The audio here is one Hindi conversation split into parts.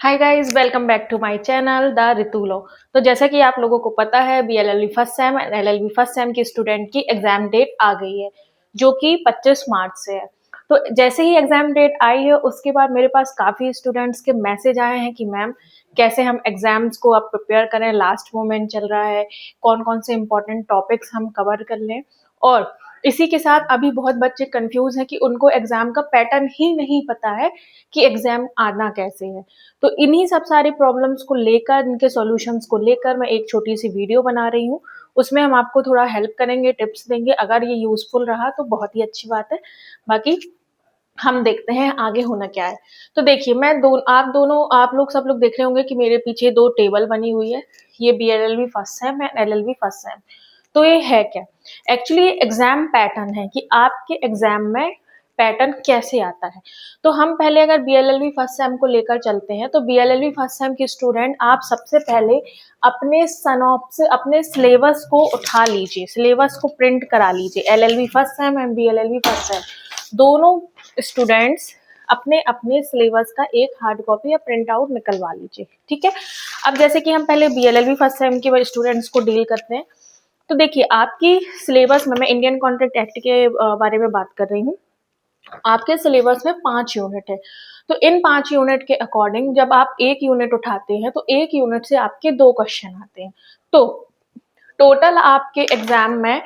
Hi guys, welcome back to my channel the Ritu law. तो जैसा कि आप लोगों को पता है, BLLB first sem and LLB first sem की स्टूडेंट की एग्जाम डेट आ गई है, जो कि 25 मार्च से है। तो जैसे ही एग्जाम डेट आई है, उसके बाद मेरे पास काफ़ी स्टूडेंट्स के मैसेज आए हैं कि मैम कैसे हम एग्जाम्स को अब प्रिपेयर करें, लास्ट मोमेंट चल रहा है, कौन कौन से इंपॉर्टेंट टॉपिक्स हम कवर कर लें। और इसी के साथ अभी बहुत बच्चे कंफ्यूज हैं कि उनको एग्जाम का पैटर्न ही नहीं पता है कि एग्जाम आना कैसे है। तो इन्हीं सब सारी प्रॉब्लम्स को लेकर, इनके सॉल्यूशंस को लेकर मैं एक छोटी सी वीडियो बना रही हूँ। उसमें हम आपको थोड़ा हेल्प करेंगे, टिप्स देंगे। अगर ये यूजफुल रहा तो बहुत ही अच्छी बात है, बाकी हम देखते हैं आगे होना क्या है। तो देखिए, आप लोग सब लोग देख रहे होंगे कि मेरे पीछे दो टेबल बनी हुई है। ये बीएलएलबी फर्स्ट सेम है, एलएलबी फर्स्ट सेम। तो ये है क्या? एक्चुअली एग्जाम पैटर्न है कि आपके एग्जाम में पैटर्न कैसे आता है। तो हम पहले अगर बीएलएलबी फर्स्ट सेम को लेकर चलते हैं, तो बीएलएलबी फर्स्ट सेम की स्टूडेंट आप सबसे पहले अपने सनॉप्स अपने सिलेबस को उठा लीजिए, सिलेबस को प्रिंट करा लीजिए। LLB first sem and BLLB first same दोनों स्टूडेंट्स अपने अपने सिलेबस का एक हार्ड कॉपी या प्रिंट आउट निकलवा लीजिए, ठीक है। अब जैसे कि हम पहले बीएलएलबी फर्स्ट सेम के स्टूडेंट्स को डील करते हैं। तो देखिए, आपकी सिलेबस में, मैं इंडियन कॉन्ट्रैक्ट एक्ट के बारे में बात कर रही हूँ। आपके सिलेबस में 5 यूनिट है। तो इन 5 यूनिट के अकॉर्डिंग जब आप एक यूनिट उठाते हैं, तो एक यूनिट से आपके 2 क्वेश्चन आते हैं। तो टोटल आपके एग्जाम में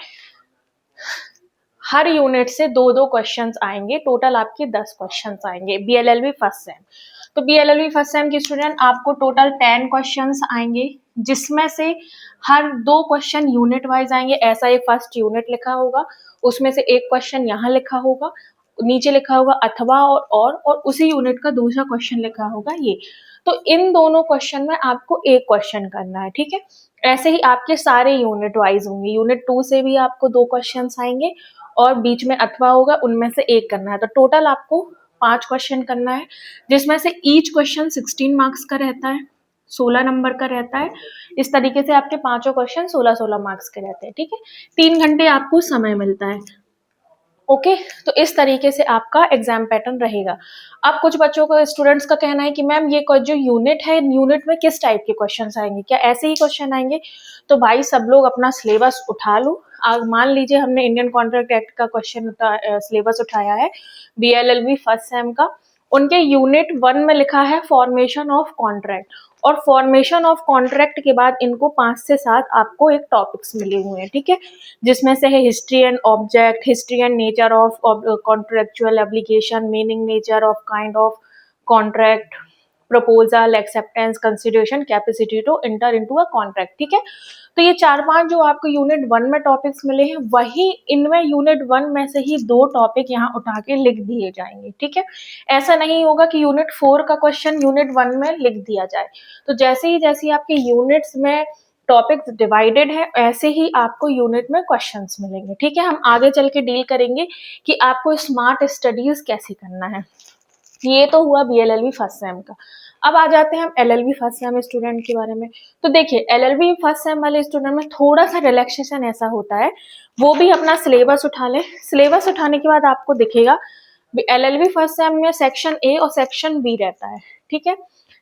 हर यूनिट से 2-2 क्वेश्चंस आएंगे। टोटल आपके 10 क्वेश्चंस आएंगे बीएलएलबी फर्स्ट सेम। तो बीएलएलबी फर्स्ट सेम की स्टूडेंट आपको टोटल 10 क्वेश्चंस आएंगे, जिसमें से हर 2 क्वेश्चन यूनिट वाइज आएंगे। ऐसा एक फर्स्ट यूनिट लिखा होगा, उसमें से एक क्वेश्चन यहाँ लिखा होगा, नीचे लिखा होगा अथवा और उसी यूनिट का दूसरा क्वेश्चन लिखा होगा ये। तो इन दोनों क्वेश्चन में आपको एक क्वेश्चन करना है, ठीक है। ऐसे ही आपके सारे यूनिट वाइज होंगे। यूनिट 2 से भी आपको 2 क्वेश्चन आएंगे और बीच में अथवा होगा, उनमें से एक करना है। तो टोटल आपको 5 क्वेश्चन करना है, जिसमें से ईच क्वेश्चन 16 मार्क्स का रहता है, 16 नंबर का रहता है। इस तरीके से आपके पांचों क्वेश्चन 16-16 मार्क्स के रहते हैं, ठीक है। 3 घंटे आपको समय मिलता है। ओके, तो इस तरीके से आपका एग्जाम पैटर्न रहेगा। अब कुछ बच्चों को, स्टूडेंट्स का कहना है कि मैम ये जो यूनिट है, यूनिट में किस टाइप के क्वेश्चंस आएंगे, क्या ऐसे ही क्वेश्चन आएंगे? तो भाई, सब लोग अपना सिलेबस उठा लो। मान लीजिए हमने इंडियन कॉन्ट्रैक्ट एक्ट का सिलेबस उठाया है, बीएलएलबी फर्स्ट सेम का। उनके यूनिट 1 में लिखा है फॉर्मेशन ऑफ कॉन्ट्रैक्ट, और फॉर्मेशन ऑफ कॉन्ट्रैक्ट के बाद इनको 5 से 7 आपको एक टॉपिक्स मिले हुए हैं, ठीक है। जिसमें से है history and object, history and nature of contractual application, meaning, nature of, kind of contract, proposal, acceptance, consideration, capacity to enter into a contract, ठीक है। तो ये 4-5 जो आपको यूनिट 1 में टॉपिक्स मिले हैं, वही इनमें यूनिट 1 में से ही 2 टॉपिक यहाँ उठा के लिख दिए जाएंगे, ठीक है। ऐसा नहीं होगा कि यूनिट 4 का क्वेश्चन यूनिट 1 में लिख दिया जाए। तो जैसे ही आपके यूनिट्स में टॉपिक्स डिवाइडेड है, ऐसे ही आपको यूनिट में क्वेश्चंस मिलेंगे, ठीक है। हम आगे चल के डील करेंगे कि आपको स्मार्ट स्टडीज कैसे करना है। ये तो हुआ बीएलएलबी फर्स्ट सेम का। अब आ जाते हैं हम एलएलबी फर्स्ट सेम स्टूडेंट के बारे में। तो देखिए, एलएलबी फर्स्ट सेम वाले स्टूडेंट में थोड़ा सा रिलैक्सेशन ऐसा होता है, वो भी अपना सिलेबस उठा ले। सिलेबस उठाने के बाद आपको दिखेगा एलएलबी फर्स्ट सेम में सेक्शन ए और सेक्शन बी रहता है, ठीक है।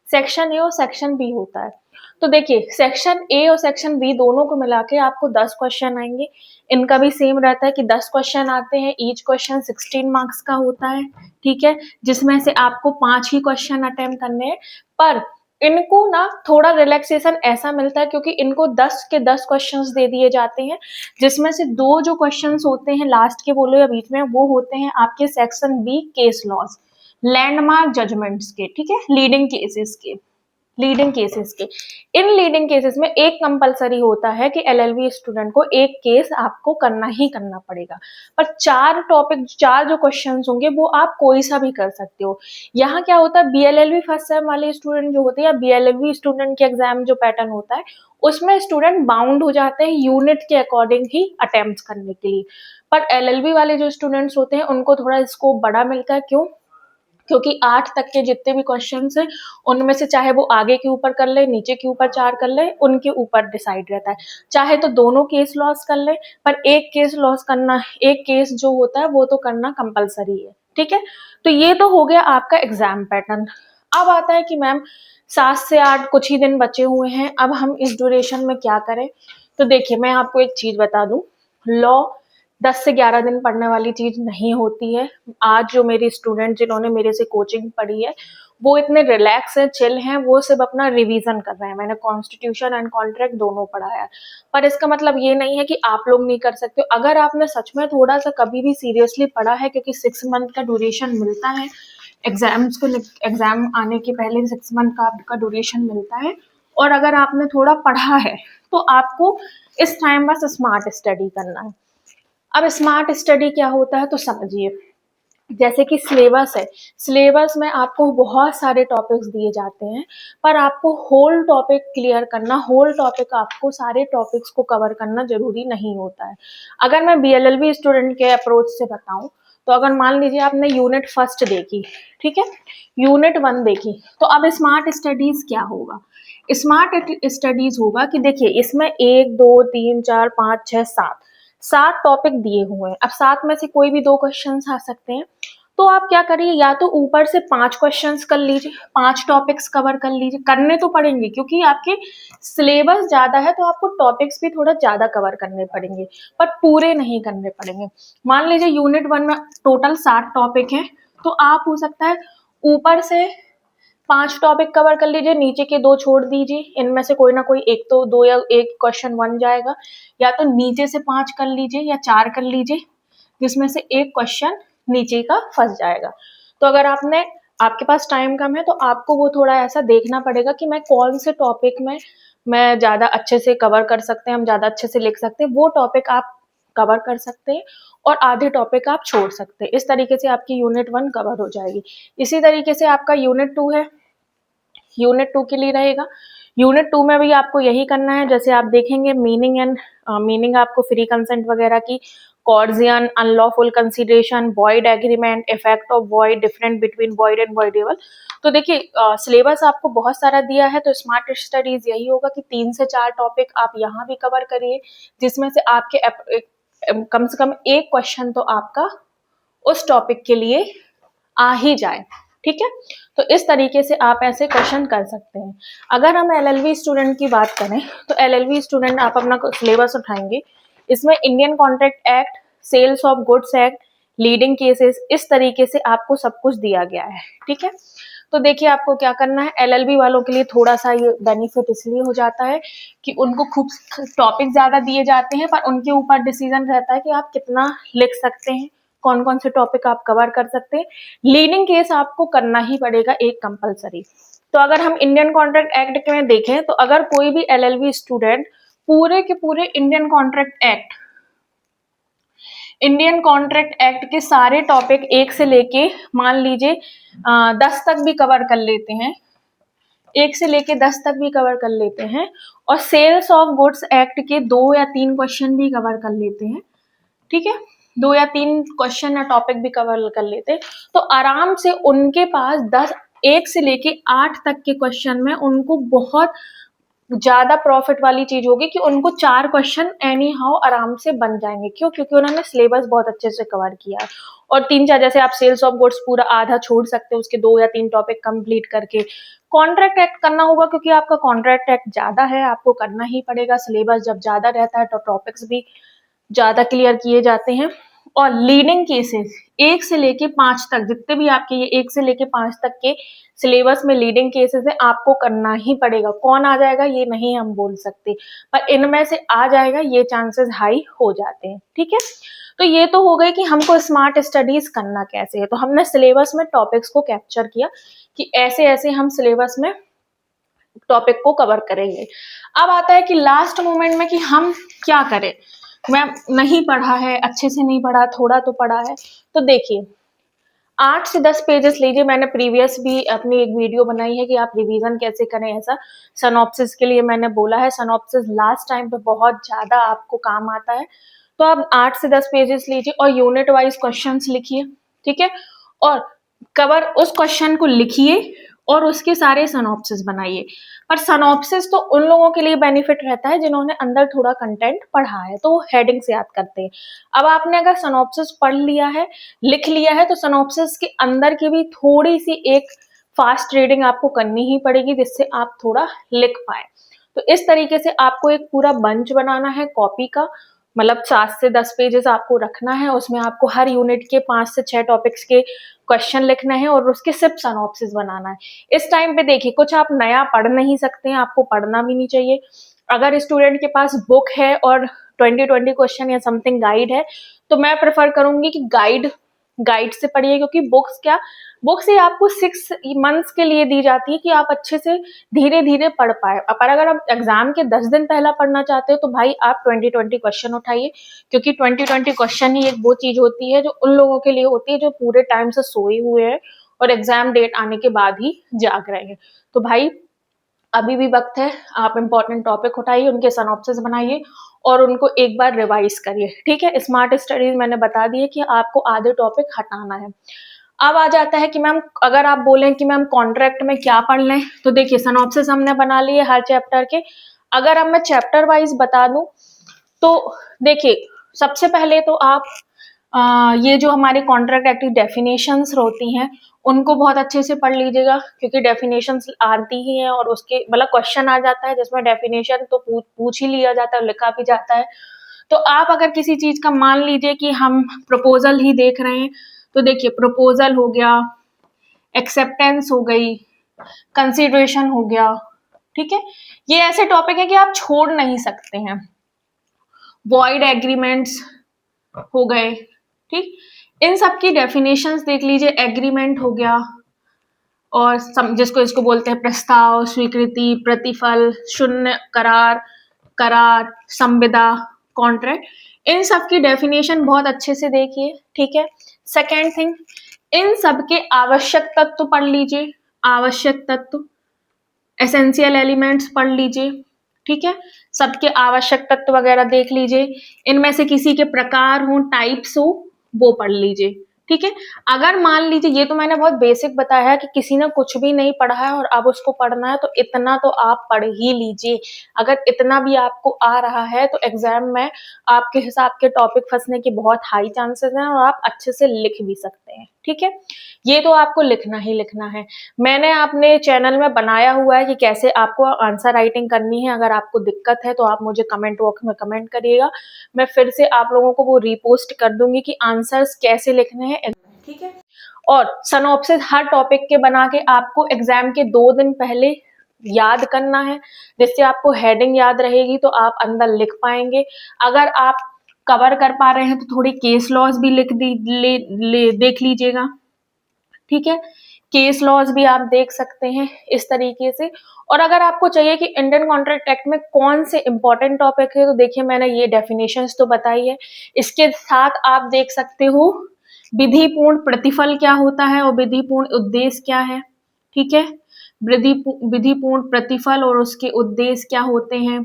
सेक्शन ए और सेक्शन बी होता है। तो देखिए, सेक्शन ए और सेक्शन बी दोनों को मिला के आपको 10 क्वेश्चन आएंगे। इनका भी सेम रहता है कि 10 क्वेश्चन आते हैं, ईच क्वेश्चन 16 मार्क्स का होता है, ठीक है। जिसमें से आपको 5 ही क्वेश्चन अटेम्प्ट करने हैं। पर इनको ना थोड़ा रिलैक्सेशन ऐसा मिलता है क्योंकि इनको 10 के 10 क्वेश्चंस दे दिए जाते हैं, जिसमें से 2 जो क्वेश्चंस होते हैं लास्ट के बोलो या बीच में, वो होते हैं आपके section B case laws, landmark judgments के, ठीक है, लीडिंग केसेस के। इन लीडिंग केसेस में एक कंपलसरी होता है कि एलएलबी स्टूडेंट को एक केस आपको करना ही करना पड़ेगा। पर 4 जो क्वेश्चंस होंगे वो आप कोई सा भी कर सकते हो। यहाँ क्या होता है, बीएलएलबी फर्स्ट सेम वाले स्टूडेंट जो होते हैं, या बीएलएलबी स्टूडेंट के एग्जाम जो पैटर्न होता है, उसमें स्टूडेंट बाउंड हो जाते हैं यूनिट के अकॉर्डिंग ही अटेम्प्ट करने के लिए। पर एलएलबी वाले जो स्टूडेंट्स होते हैं, उनको थोड़ा स्कोप बड़ा मिलता है। क्यों? क्योंकि 8 तक के जितने भी क्वेश्चंस हैं, उनमें से चाहे वो आगे के ऊपर कर ले, नीचे के ऊपर 4 कर ले, उनके ऊपर डिसाइड रहता है। चाहे तो दोनों केस लॉस कर ले, पर एक केस लॉस करना, एक केस जो होता है वो तो करना कंपलसरी है, ठीक है। तो ये तो हो गया आपका एग्जाम पैटर्न। अब आता है कि मैम 7 से 8 कुछ ही दिन बचे हुए हैं, अब हम इस ड्यूरेशन में क्या करें। तो देखिए मैं आपको एक चीज बता दूं, लॉ 10 से 11 दिन पढ़ने वाली चीज नहीं होती है। आज जो मेरी स्टूडेंट जिन्होंने मेरे से कोचिंग पढ़ी है वो इतने रिलैक्स है, चिल हैं, वो सिर्फ अपना रिवीजन कर रहे हैं। मैंने कॉन्स्टिट्यूशन एंड कॉन्ट्रैक्ट दोनों पढ़ाया है, पर इसका मतलब ये नहीं है कि आप लोग नहीं कर सकते। अगर आपने सच में थोड़ा सा कभी भी सीरियसली पढ़ा है, क्योंकि 6 मंथ का ड्यूरेशन मिलता है एग्जाम्स को, एग्जाम आने के पहले 6 मंथ का आपका ड्यूरेशन मिलता है, और अगर आपने थोड़ा पढ़ा है तो आपको इस टाइम बस स्मार्ट स्टडी करना है। अब स्मार्ट स्टडी क्या होता है तो समझिए, जैसे कि सिलेबस है, सिलेबस में आपको बहुत सारे टॉपिक्स दिए जाते हैं, पर आपको होल टॉपिक क्लियर करना, होल टॉपिक आपको सारे टॉपिक्स को कवर करना जरूरी नहीं होता है। अगर मैं बीएलएलबी स्टूडेंट के अप्रोच से बताऊं, तो अगर मान लीजिए आपने यूनिट फर्स्ट देखी, ठीक है, यूनिट 1 देखी, तो अब स्मार्ट स्टडीज क्या होगा। स्मार्ट स्टडीज होगा कि देखिए इसमें 1 2 3 4 5 6 7 टॉपिक दिए हुए हैं। अब 7 में से कोई भी 2 क्वेश्चंस आ सकते हैं, तो आप क्या करिए, या तो ऊपर से 5 क्वेश्चंस कर लीजिए, 5 टॉपिक्स कवर कर लीजिए, करने तो पड़ेंगे क्योंकि आपके सिलेबस ज्यादा है तो आपको टॉपिक्स भी थोड़ा ज्यादा कवर करने पड़ेंगे, पर पूरे नहीं करने पड़ेंगे। मान लीजिए यूनिट 1 में टोटल 7 टॉपिक हैं, तो आप हो सकता है ऊपर से 5 टॉपिक कवर कर लीजिए, नीचे के 2 छोड़ दीजिए, इनमें से कोई ना कोई एक तो 2 या एक क्वेश्चन बन जाएगा, या तो नीचे से 5 कर लीजिए या 4 कर लीजिए, जिसमें से एक क्वेश्चन नीचे का फंस जाएगा। तो अगर आपके पास टाइम कम है तो आपको वो थोड़ा ऐसा देखना पड़ेगा कि मैं कौन से टॉपिक में मैं ज्यादा अच्छे से कवर कर सकते हैं, हम ज्यादा अच्छे से लिख सकते हैं, वो टॉपिक आप कवर कर सकते हैं और आधे टॉपिक आप छोड़ सकते हैं। इस तरीके से आपकी यूनिट 1 कवर हो जाएगी। इसी तरीके से आपका यूनिट 2 है, यूनिट 2 के लिए रहेगा। यूनिट 2 में भी आपको यही करना है, जैसे आप देखेंगे मीनिंग आपको फ्री कंसेंट वगैरह की, coercion, unlawful consideration, void agreement, effect of void, different between void and voidable. तो देखिए सिलेबस आपको बहुत सारा दिया है, तो स्मार्ट स्टडीज यही होगा कि 3 से 4 टॉपिक आप यहाँ भी कवर करिए, जिसमें से आपके कम से कम एक क्वेश्चन तो आपका उस टॉपिक के लिए आ ही जाए, ठीक है। तो इस तरीके से आप ऐसे क्वेश्चन कर सकते हैं। अगर हम एलएलबी स्टूडेंट की बात करें, तो एलएलबी स्टूडेंट आप अपना सिलेबस उठाएंगे, इसमें Indian Contract Act, Sales of Goods Act, leading cases, इस तरीके से आपको सब कुछ दिया गया है, ठीक है। तो देखिए आपको क्या करना है, एलएलबी वालों के लिए थोड़ा सा ये बेनिफिट इसलिए हो जाता है कि उनको खूब टॉपिक ज्यादा दिए जाते हैं, पर उनके ऊपर डिसीजन रहता है कि आप कितना लिख सकते हैं, कौन कौन से टॉपिक आप कवर कर सकते हैं। लीडिंग केस आपको करना ही पड़ेगा एक कंपलसरी। तो अगर हम इंडियन कॉन्ट्रैक्ट एक्ट में देखें, तो अगर कोई भी एलएलबी स्टूडेंट पूरे के पूरे इंडियन कॉन्ट्रैक्ट एक्ट के सारे टॉपिक 1 से लेके मान लीजिए 10 तक भी कवर कर लेते हैं, 1 से लेके 10 तक भी कवर कर लेते हैं, और सेल्स ऑफ गुड्स एक्ट के 2 या 3 क्वेश्चन भी कवर कर लेते हैं, ठीक है, 2 या 3 क्वेश्चन या टॉपिक भी कवर कर लेते हैं, तो आराम से उनके पास 1 से लेके 8 तक के क्वेश्चन में उनको बहुत ज्यादा प्रॉफिट वाली चीज होगी कि उनको 4 क्वेश्चन एनी हाउ आराम से बन जाएंगे। क्यों? क्योंकि उन्होंने सिलेबस बहुत अच्छे से कवर किया है। और 3-4 जैसे आप सेल्स ऑफ गुड्स पूरा आधा छोड़ सकते हो, उसके 2 या 3 टॉपिक कंप्लीट करके कॉन्ट्रैक्ट एक्ट करना होगा, क्योंकि आपका कॉन्ट्रैक्ट एक्ट ज्यादा है, आपको करना ही पड़ेगा। सिलेबस जब ज्यादा रहता है तो टॉपिक्स भी ज्यादा क्लियर किए जाते हैं। और लीडिंग केसेस 1 से लेके 5 तक, जितने भी आपके ये 1 से लेके 5 तक के सिलेबस में लीडिंग केसेस है, आपको करना ही पड़ेगा। कौन आ जाएगा ये नहीं हम बोल सकते, पर इनमें से आ जाएगा, ये चांसेस हाई हो जाते हैं, ठीक है। तो ये तो हो गई कि हमको स्मार्ट स्टडीज करना कैसे है। तो हमने सिलेबस में टॉपिक्स को कैप्चर किया कि ऐसे ऐसे हम सिलेबस में टॉपिक को कवर करेंगे। अब आता है कि लास्ट मोमेंट में कि हम क्या करें, मैं नहीं पढ़ा है, अच्छे से नहीं पढ़ा, थोड़ा तो पढ़ा है। तो देखिए 8 से 10 पेजेस लीजिए, मैंने प्रीवियस भी अपनी एक वीडियो बनाई है कि आप रिवीजन कैसे करें। ऐसा सनॉप्सिस के लिए मैंने बोला है, सनॉप्सिस लास्ट टाइम पे बहुत ज्यादा आपको काम आता है। तो आप 8 से 10 पेजेस लीजिए और यूनिट वाइज क्वेश्चंस लिखिए, ठीक है, और कवर उस क्वेश्चन को लिखिए और उसके सारे सनॉप्सिस बनाइए। पर सनॉप्सिस तो उन लोगों के लिए बेनिफिट रहता है जिन्होंने अंदर थोड़ा कंटेंट पढ़ा है, तो वो हेडिंग से याद करते हैं। अब आपने अगर सनॉप्सिस पढ़ लिया है, लिख लिया है, तो सनॉप्सिस के अंदर की भी थोड़ी सी एक फास्ट रीडिंग आपको करनी ही पड़ेगी जिससे आप थोड़ा लिख पाए। तो इस तरीके से आपको एक पूरा बंच बनाना है कॉपी का, मतलब 7 से 10 पेजेस आपको रखना है, उसमें आपको हर यूनिट के 5 से 6 टॉपिक्स के क्वेश्चन लिखने हैं और उसके सिर्फ सिनॉप्सिस बनाना है। इस टाइम पे देखिए कुछ आप नया पढ़ नहीं सकते हैं, आपको पढ़ना भी नहीं चाहिए। अगर स्टूडेंट के पास बुक है और 20-20 क्वेश्चन या समथिंग गाइड है, तो मैं प्रेफर करूंगी कि गाइड से पढ़िए, क्योंकि बुक्स ही आपको 6 मंथ्स के लिए दी जाती है कि आप अच्छे से धीरे धीरे पढ़ पाए। पर अगर आप एग्जाम के 10 दिन पहला पढ़ना चाहते हो तो भाई आप 20-20 क्वेश्चन उठाइए, क्योंकि 20-20 क्वेश्चन ही एक वो चीज होती है जो उन लोगों के लिए होती है जो पूरे टाइम से सोए हुए हैं और एग्जाम डेट आने के बाद ही जाग रहे हैं। तो भाई अभी भी वक्त है, आप इंपॉर्टेंट टॉपिक उठाइए, उनके सिनॉप्सिस बनाइए और उनको एक बार रिवाइज करिए। ठीक है, स्मार्ट स्टडीज मैंने बता दी है कि आपको आधे टॉपिक हटाना है। अब आ जाता है कि मैम अगर आप बोलें कि मैम कॉन्ट्रैक्ट में क्या पढ़ लें, तो देखिए सिनॉप्सिस हमने बना लिए हर चैप्टर के। अगर अब मैं चैप्टर वाइज बता दूं तो देखिए सबसे पहले तो आप ये जो हमारे कॉन्ट्रैक्ट एक्ट की डेफिनेशंस होती हैं उनको बहुत अच्छे से पढ़ लीजिएगा, क्योंकि डेफिनेशंस आती ही हैं और उसके मतलब क्वेश्चन आ जाता है जिसमें डेफिनेशन तो पूछ ही लिया जाता है, लिखा भी जाता है। तो आप अगर किसी चीज का मान लीजिए कि हम प्रपोजल ही देख रहे हैं, तो देखिए प्रपोजल हो गया, एक्सेप्टेंस हो गई, कंसिडरेशन हो गया। ठीक है, ये ऐसे टॉपिक है कि आप छोड़ नहीं सकते हैं। वॉइड एग्रीमेंट्स हो गए, ठीक, इन सब की डेफिनेशंस देख लीजिए। एग्रीमेंट हो गया और जिसको इसको बोलते हैं प्रस्ताव, स्वीकृति, प्रतिफल, शून्य, करार, करार, संविदा, कॉन्ट्रैक्ट, इन सब की डेफिनेशन बहुत अच्छे से देखिए। ठीक है, सेकेंड थिंग, इन सब के आवश्यक तत्व पढ़ लीजिए, आवश्यक तत्व, एसेंशियल एलिमेंट्स पढ़ लीजिए। ठीक है, सबके आवश्यक तत्व वगैरह देख लीजिए, इनमें से किसी के प्रकार हो, टाइप्स हो, वो पढ़ लीजिए। ठीक है, अगर मान लीजिए ये तो मैंने बहुत बेसिक बताया है कि किसी ने कुछ भी नहीं पढ़ा है और अब उसको पढ़ना है, तो इतना तो आप पढ़ ही लीजिए। अगर इतना भी आपको आ रहा है तो एग्जाम में आपके हिसाब के टॉपिक फंसने की बहुत हाई चांसेस हैं और आप अच्छे से लिख भी सकते हैं। ठीक है, ये तो आपको लिखना ही लिखना है। मैंने अपने चैनल में बनाया हुआ है कि कैसे आपको आंसर राइटिंग करनी है। अगर आपको दिक्कत है तो आप मुझे कमेंट बॉक्स में कमेंट करिएगा, मैं फिर से आप लोगों को वो रीपोस्ट कर दूंगी कि आंसर्स कैसे लिखने हैं। ठीक है, और सिनॉप्सिस हर टॉपिक के बना के आपको एग्जाम के 2 दिन पहले याद करना है, जिससे आपको हेडिंग याद रहेगी तो आप अंदर लिख पाएंगे। अगर आप कवर कर पा रहे हैं तो थोड़ी केस लॉज भी लिख देख लीजिएगा। ठीक है, केस लॉज भी आप देख सकते हैं इस तरीके से। और अगर आपको चाहिए कि इंडियन कॉन्ट्रैक्ट एक्ट में कौन से इंपॉर्टेंट टॉपिक है, तो देखिए मैंने ये डेफिनेशंस तो बताई है, इसके साथ आप देख सकते हो विधिपूर्ण प्रतिफल क्या होता है और विधिपूर्ण उद्देश्य क्या है। ठीक है, विधिपूर्ण प्रतिफल और उसके उद्देश्य क्या होते हैं।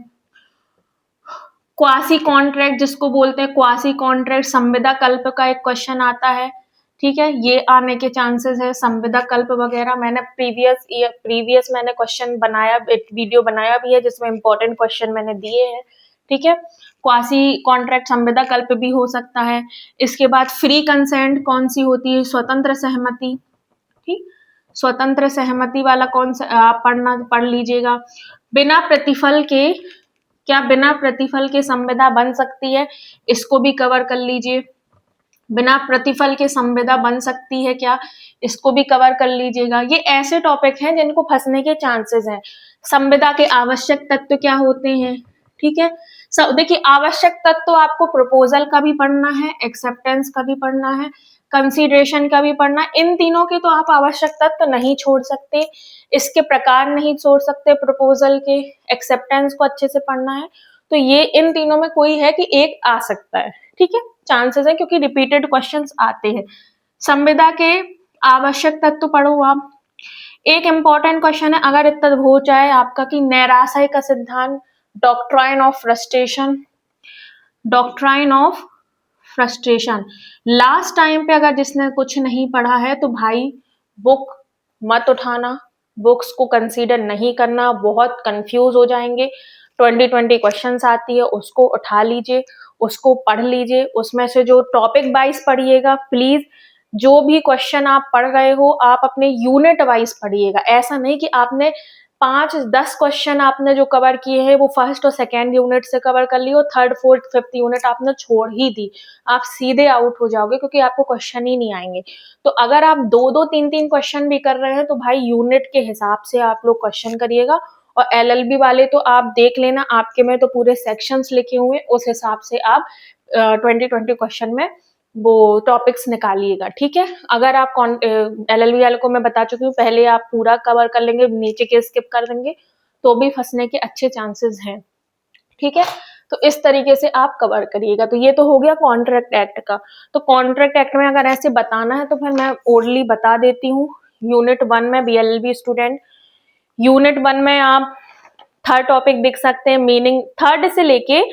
क्वासी कॉन्ट्रैक्ट जिसको बोलते हैं, क्वासी कॉन्ट्रैक्ट संविदा कल्प का एक क्वेश्चन आता है। ठीक है, ये आने के चांसेस है। संविदा कल्प वगैरह मैंने प्रीवियस मैंने क्वेश्चन बनाया, वीडियो बनाया भी है जिसमें इंपॉर्टेंट क्वेश्चन मैंने दिए हैं। ठीक है, क्वासी कॉन्ट्रैक्ट संविदा कल्प भी हो सकता है। इसके बाद फ्री कंसेंट कौन सी होती है, स्वतंत्र सहमति। ठीक, स्वतंत्र सहमति वाला कौन सा आप पढ़ लीजिएगा। बिना प्रतिफल के, क्या बिना प्रतिफल के संविदा बन सकती है, इसको भी कवर कर लीजिए। बिना प्रतिफल के संविदा बन सकती है क्या, इसको भी कवर कर लीजिएगा। ये ऐसे टॉपिक हैं जिनको फंसने के चांसेस हैं। संविदा के आवश्यक तत्व क्या होते हैं। ठीक है, देखिए आवश्यक तत्व आपको प्रपोजल का भी पढ़ना है, एक्सेप्टेंस का भी पढ़ना है, कंसीडरेशन का भी पढ़ना है। इन तीनों के तो आप आवश्यक तत्व नहीं छोड़ सकते, इसके प्रकार नहीं छोड़ सकते, प्रपोजल के, एक्सेप्टेंस को अच्छे से पढ़ना है। तो ये इन तीनों में कोई है कि एक आ सकता है। ठीक है, चांसेस है क्योंकि रिपीटेड क्वेश्चंस आते हैं। संविदा के आवश्यक तत्व पढ़ो आप। एक इंपॉर्टेंट क्वेश्चन है, अगर इतना हो जाए आपका कि नैराश्य का सिद्धांत, doctrine of frustration, doctrine of frustration. Last time पे अगर जिसने कुछ नहीं पढ़ा है तो भाई बुक मत उठाना, बुक्स को कंसीडर नहीं करना, बहुत कंफ्यूज हो जाएंगे। 20-20 क्वेश्चंस आती है, उसको उठा लीजिए, उसको पढ़ लीजिए, उसमें से जो टॉपिक वाइज पढ़िएगा प्लीज। जो भी क्वेश्चन आप पढ़ रहे हो आप अपने यूनिट वाइज पढ़िएगा। ऐसा नहीं कि आपने 5-10 क्वेश्चन आपने जो कवर किए हैं वो फर्स्ट और सेकेंड यूनिट से कवर कर लिए और थर्ड फोर्थ फिफ्थ यूनिट आपने छोड़ ही दी, आप सीधे आउट हो जाओगे क्योंकि आपको क्वेश्चन ही नहीं आएंगे। तो अगर आप 2-2 3-3 क्वेश्चन भी कर रहे हैं तो भाई यूनिट के हिसाब से आप लोग क्वेश्चन करिएगा। और एलएलबी वाले तो आप देख लेना, आपके में तो पूरे सेक्शंस लिखे हुए, उस हिसाब से आप 20-20 क्वेश्चन में वो टॉपिक्स निकालिएगा, ठीक है। अगर आप एलएलबी वाले को मैं बता चुकी हूँ, पहले आप पूरा कवर कर लेंगे, नीचे के स्किप कर देंगे तो भी फंसने के अच्छे चांसेस हैं, ठीक है। तो इस तरीके से आप कवर करिएगा। तो ये तो हो गया कॉन्ट्रैक्ट एक्ट का। तो कॉन्ट्रैक्ट एक्ट में अगर ऐसे बताना है तो फिर मैं ओरली बता देती हूँ। यूनिट 1 में बीएलएलबी स्टूडेंट, यूनिट 1 में आप थर्ड टॉपिक देख सकते हैं, मीनिंग थर्ड से लेके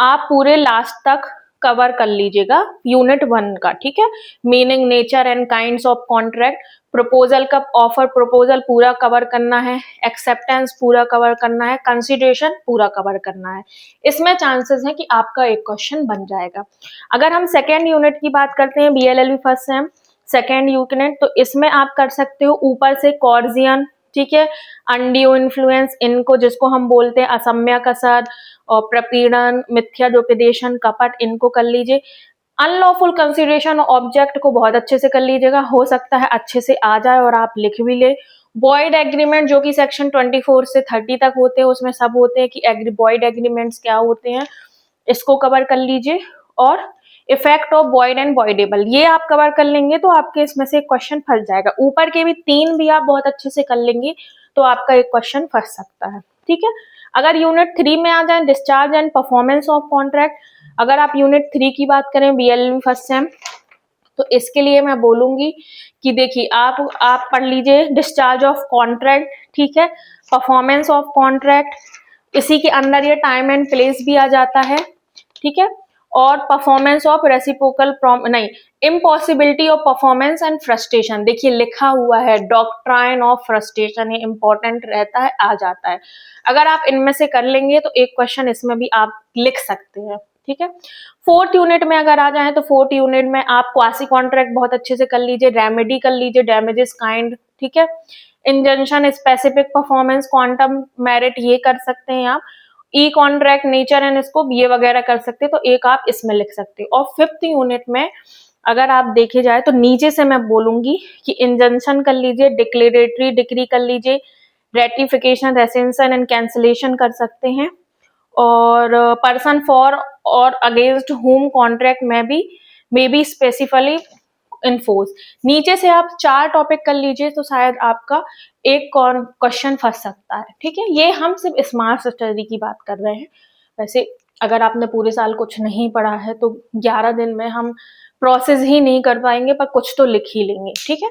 आप पूरे लास्ट तक कवर कर लीजिएगा यूनिट 1 का, ठीक है। Meaning, nature and kinds of contract, proposal का ऑफर प्रपोजल पूरा कवर करना है, एक्सेप्टेंस पूरा कवर करना है, कंसिडरेशन पूरा कवर करना है। इसमें चांसेस है कि आपका एक क्वेश्चन बन जाएगा। अगर हम सेकेंड यूनिट की बात करते हैं, BLLB first same second unit, तो इसमें आप कर सकते हो ऊपर से कॉर्जियन, ठीक है, अनड्यू इन्फ्लुएंस, इनको जिसको हम बोलते हैं असम्यक असर और प्रपीड़न, मिथ्यादोपदेशन, कपट, इनको कर लीजिए। अनलॉफुल कंसिडरेशन ऑब्जेक्ट को बहुत अच्छे से कर लीजिएगा, हो सकता है अच्छे से आ जाए और आप लिख भी ले। बॉयड एग्रीमेंट जो कि सेक्शन 24 से 30 तक होते हैं, उसमें सब होते हैं कि बॉयड एग्रीमेंट्स क्या होते हैं, इसको कवर कर लीजिए। और इफेक्ट ऑफ बॉयड एंड बॉयडेबल, ये आप कवर कर लेंगे तो आपके इसमें से क्वेश्चन फंस जाएगा। ऊपर के भी 3 भी आप बहुत अच्छे से कर लेंगे तो आपका एक क्वेश्चन फंस सकता है, ठीक है। अगर यूनिट 3 में आ जाए, discharge and performance of contract, अगर आप यूनिट 3 की बात करें बीएलएलबी फर्स्ट सेम, तो इसके लिए मैं बोलूंगी कि देखिए आप पढ़ लीजिए डिस्चार्ज ऑफ कॉन्ट्रैक्ट, ठीक है, परफॉर्मेंस ऑफ कॉन्ट्रैक्ट, इसी के अंदर ये टाइम एंड प्लेस भी आ जाता है, ठीक है। और परफॉर्मेंस ऑफ रेसिप्रोकल नहीं, impossibility of performance and frustration, देखिए लिखा हुआ है डॉक्ट्राइन ऑफ फ्रस्ट्रेशन, ये इंपॉर्टेंट रहता है, आ जाता है। अगर आप इनमें से कर लेंगे तो एक क्वेश्चन इसमें भी आप लिख सकते हैं, ठीक है। फोर्थ यूनिट में अगर आ जाए तो फोर्थ यूनिट में आप क्वासी कॉन्ट्रैक्ट बहुत अच्छे से कर लीजिए, रेमेडी कर लीजिए, डैमेजेस काइंड, ठीक है, injunction, specific performance, quantum merit, ये कर सकते हैं आप। ई कॉन्ट्रैक्ट, नेचर एंड स्कोप, ये वगैरह कर सकते हैं, तो एक आप इसमें लिख सकते हो। और फिफ्थ यूनिट में अगर आप देखे जाए तो नीचे से मैं बोलूंगी कि इंजंक्शन कर लीजिए, डिक्लेरेटरी डिक्री कर लीजिए, रेटिफिकेशन, रेसेंशन एंड कैंसिलेशन कर सकते हैं। और पर्सन फॉर और अगेंस्ट होम कॉन्ट्रैक्ट में भी मे बी स्पेसिफिकली इनफोर्स, नीचे से आप 4 टॉपिक कर लीजिए तो शायद आपका एक क्वेश्चन फंस सकता है, ठीक है। ये हम सिर्फ स्मार्ट स्टडी की बात कर रहे हैं। वैसे अगर आपने पूरे साल कुछ नहीं पढ़ा है तो 11 दिन में हम प्रोसेस ही नहीं कर पाएंगे, पर कुछ तो लिख ही लेंगे, ठीक है।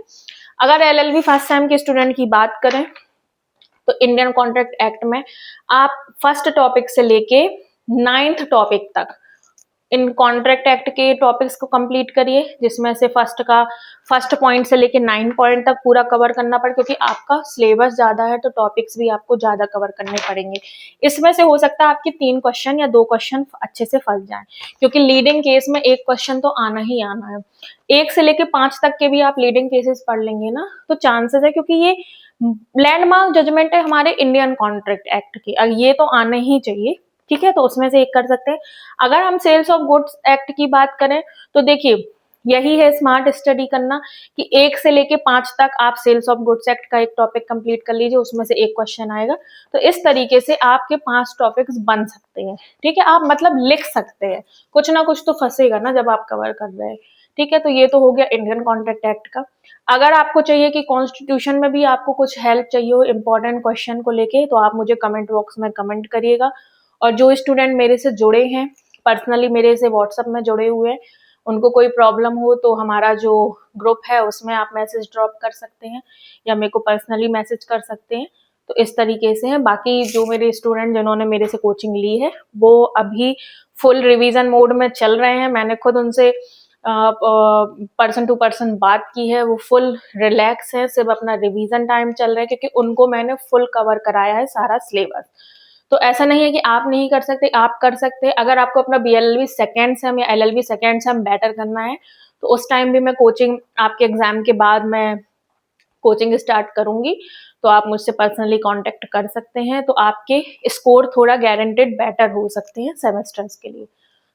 अगर एलएलबी फर्स्ट टाइम के स्टूडेंट की बात करें तो इंडियन कॉन्ट्रैक्ट एक्ट में आप फर्स्ट टॉपिक से लेके 9th टॉपिक तक इन कॉन्ट्रैक्ट एक्ट के टॉपिक्स को कंप्लीट करिए, जिसमें से फर्स्ट पॉइंट से लेके 9 पॉइंट तक पूरा कवर करना पड़े, क्योंकि आपका सिलेबस ज्यादा है तो टॉपिक्स भी आपको ज्यादा कवर करने पड़ेंगे। इसमें से हो सकता है आपके 3 क्वेश्चन या 2 क्वेश्चन अच्छे से फंस जाएं, क्योंकि लीडिंग केस में एक क्वेश्चन तो आना ही आना है। 1 से लेके 5 तक के भी आप लीडिंग केसेस पढ़ लेंगे ना तो चांसेस है, क्योंकि ये लैंडमार्क जजमेंट है हमारे इंडियन कॉन्ट्रैक्ट एक्ट की, ये तो आना ही चाहिए, ठीक है। तो उसमें से एक कर सकते हैं। अगर हम सेल्स ऑफ गुड्स एक्ट की बात करें तो देखिए यही है स्मार्ट स्टडी करना कि 1 से लेके 5 तक आप सेल्स ऑफ गुड्स एक्ट का एक टॉपिक कंप्लीट कर लीजिए, उसमें से एक क्वेश्चन आएगा। तो इस तरीके से आपके 5 टॉपिक्स बन सकते हैं, ठीक है। आप मतलब लिख सकते हैं, कुछ ना कुछ तो फंसेगा ना जब आप कवर कर रहे हैं, ठीक है। तो ये तो हो गया इंडियन कॉन्ट्रैक्ट एक्ट का। अगर आपको चाहिए कि कॉन्स्टिट्यूशन में भी आपको कुछ हेल्प चाहिए हो इंपॉर्टेंट क्वेश्चन को लेके, तो आप मुझे कमेंट बॉक्स में कमेंट करिएगा। और जो स्टूडेंट मेरे से जुड़े हैं पर्सनली, मेरे से व्हाट्सएप में जुड़े हुए हैं, उनको कोई प्रॉब्लम हो तो हमारा जो ग्रुप है उसमें आप मैसेज ड्रॉप कर सकते हैं या मेरे को पर्सनली मैसेज कर सकते हैं। तो इस तरीके से है। बाकी जो मेरे स्टूडेंट जिन्होंने मेरे से कोचिंग ली है वो अभी फुल रिवीजन मोड में चल रहे हैं। मैंने खुद उनसे पर्सन टू पर्सन बात की है, वो फुल रिलैक्स है, सिर्फ अपना रिवीजन टाइम चल रहा है, क्योंकि उनको मैंने फुल कवर कराया है सारा सिलेबस। तो ऐसा नहीं है कि आप नहीं कर सकते, आप कर सकते हैं। अगर आपको अपना बीएलएलबी सेकेंड सेम या एलएलबी सेकेंड सेम बेटर करना है तो उस टाइम भी मैं कोचिंग आपके एग्जाम के बाद मैं कोचिंग स्टार्ट करूंगी, तो आप मुझसे पर्सनली कांटेक्ट कर सकते हैं, तो आपके स्कोर थोड़ा गारंटेड बेटर हो सकते हैं सेमेस्टर्स के लिए।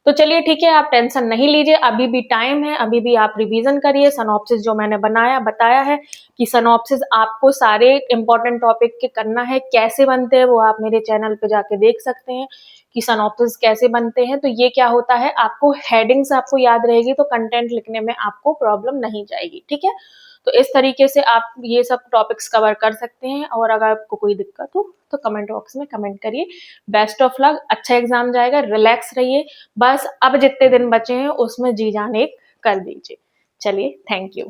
तो चलिए ठीक है, आप टेंशन नहीं लीजिए, अभी भी टाइम है, अभी भी आप रिवीजन करिए। सनॉप्सिस जो मैंने बताया है कि सनॉप्सिस आपको सारे इंपॉर्टेंट टॉपिक के करना है, कैसे बनते हैं वो आप मेरे चैनल पे जाके देख सकते हैं कि सनॉप्सिस कैसे बनते हैं। तो ये क्या होता है, आपको हेडिंग्स आपको याद रहेगी तो कंटेंट लिखने में आपको प्रॉब्लम नहीं जाएगी, ठीक है। तो इस तरीके से आप ये सब टॉपिक्स कवर कर सकते हैं, और अगर आपको कोई दिक्कत हो तो कमेंट बॉक्स में कमेंट करिए। बेस्ट ऑफ लक, अच्छा एग्जाम जाएगा, रिलैक्स रहिए, बस अब जितने दिन बचे हैं उसमें जी जान एक कर दीजिए। चलिए, थैंक यू।